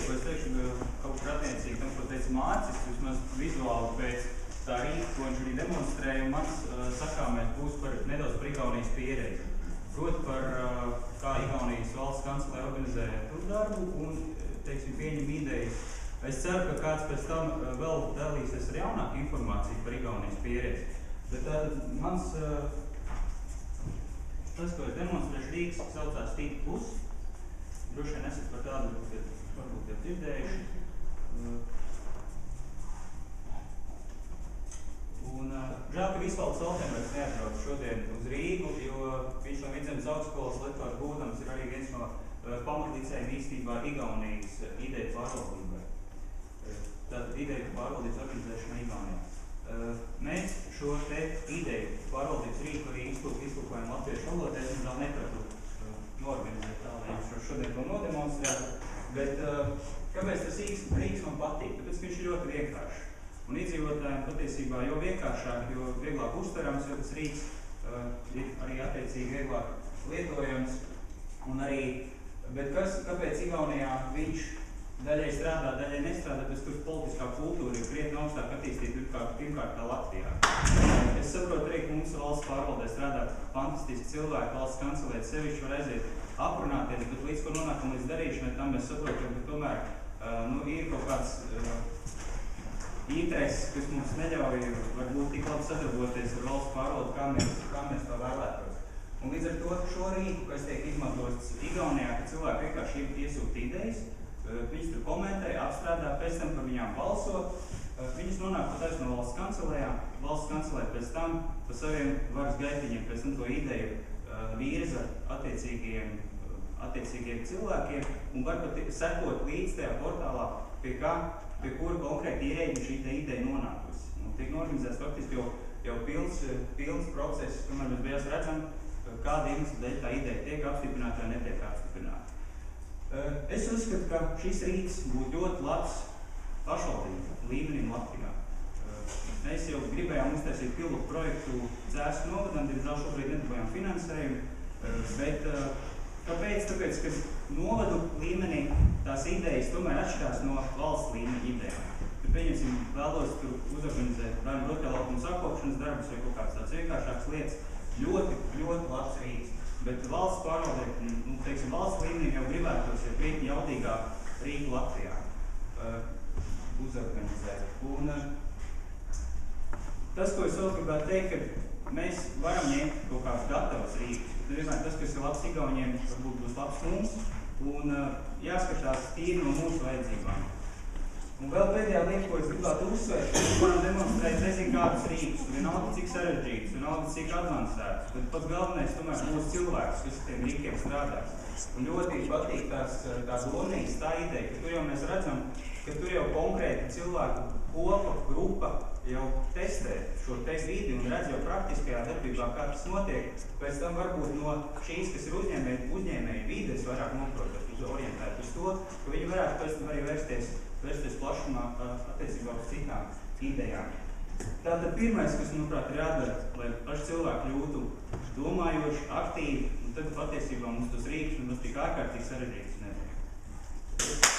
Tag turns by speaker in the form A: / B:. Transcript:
A: ko es teikšu kaut kur attiecīgi tam, ko teica Mārcis, vismaz vizuāli pēc tā rīka, ko viņš arī demonstrēja, un mans sakāmais būs nedaudz par Igaunijas pieredzi. Proti par kā Igaunijas valsts kancelē organizē tur darbu un, teiksim, pieņem idejas. Es ceru, ka kāds pēc tam vēl dalīsies ar jaunāku informāciju par Igaunijas pieredzi. Bet mans, tas, ko es demonstrēšu rīks, saucās TIC Plus. Droši vien esat par tādu, varbūt jau dzirdējuši. Un žēl, ka Visvalds Soltenbergs neatbrauc šodien uz Rīgu, jo viņš no Vidzemes augstskolas lektors būdams ir arī viens no pamatlicējiem īstenībā Igaunijas ideju pārvaldībai. Tātad ideju pārvaldības organizēšana Igaunijā. Mēs šo te ideju pārvaldības rīku arī iztulkojam latviešu valodā, es vēl nepratu norganizēt tā, lai jums šodien to nodemonstrētu. Bet kāpēc tas rīks man patīk? Tāpēc, ka viņš ir ļoti vienkāršs. Un iedzīvotājiem patiesībā jo vienkāršāk, jo vieglāk uztverams, jo tas rīks ir arī attiecīgi vieglāk lietojams. Un arī, bet kāpēc Igaunijā viņš daļai strādā, daļai nestrādā, tas tur politiskā kultūra ir krietni augstāk attīstīta pirmkārt kā Latvijā. Es saprotu arī, ka mums valsts pārvaldē strādā fantastiski cilvēki, valsts kancelēt sevišķi var aiziet aprunāties, bet līdz ko nonākam līdz darīšanai, tam mēs saprotam, ka tomēr ir kaut kāds intereses, kas mums neļauj varbūt tik labi sadarboties ar valsts pārvaldu, kā mēs to vēlētos. Un līdz ar to šo rīku, kas tiek izmantots Igaunijā, ka cilvēki vienkārši iesūta idejas, viņas tur komentē, apstrādā, pēc tam par viņām balso, viņas nonāk pat aiz no valsts kancelējām, valsts kancelē pēc tam pa saviem varas gaitiņiem, pēc tam to ideju virza attiecīgiem cilvēkiem un var pat sekot līdz tajā portālā, pie kura konkrēti ierēģi šī ideja nonākusi. Un tiek norganizēts faktiski jau pilns process, kamēr mēs bijās redzam, kāda iemesla dēļ tā ideja tiek apstiprināta vai netiek apstiprināta. Es uzskatu, ka šis rīks būtu ļoti labs pašvaldību līmenim Latvijā. Mēs jau gribējām uztaisīt pilotu projektu Cēsu novadam, diemžēl šobrīd nedabājām finansējumu, bet kāpēc? Tāpēc, ka novadu līmenī tās idejas tomēr atšķirās no valsts līmeņa idejām. Tur, pieņemsim, vēlos tur uzorganizēt vai nu rotaļlaukuma sakopšanas darbus vai kaut kāds tāds vienkāršāks lietas. Ļoti labs rīks. Bet valsts pārvaldē, teiksim, valsts līmenī jau gribētos krietni jaudīgāk rīku Latvijā uzorganizēt. Un tas, ko es vēl gribētu teikt, ka mēs varam ņemt kaut kādus gatavus rīkus. Tas, kas ir labs Igauniem, varbūt būs labs mums, un jāskatās tīri no mūsu vajadzībām. Un vēl pēdējā lieta, ko es gribētu uzsvērt, ka varam demonstrēt nezinu kādus rīkus, vienalga cik sarežģītus, vienalga cik advancētus, bet pats galvenais tomēr būs cilvēks, kas ar tiem rīkiem strādās. Un ļoti patīk tā domnīgs, tā ideja, ka tur jau mēs redzam, ka tur jau konkrēti cilvēku kopa, grupa jau testē šo vidi un redz jau praktiskajā darbībā, kā tas notiek. Pēc tam varbūt no šīs, kas ir uzņēmēji vides, vairāk orientēt uz to, ka viņi varētu pēc tam arī vērsties plašumā attiecībā uz citām idejām. Tātad pirmais, kas, manuprāt, ir jādara, lai paši cilvēki kļūtu domājoši, aktīvi, un tad patiesībā mums tas rīks mums tik ārkārtīgi sarežģīts nevajag.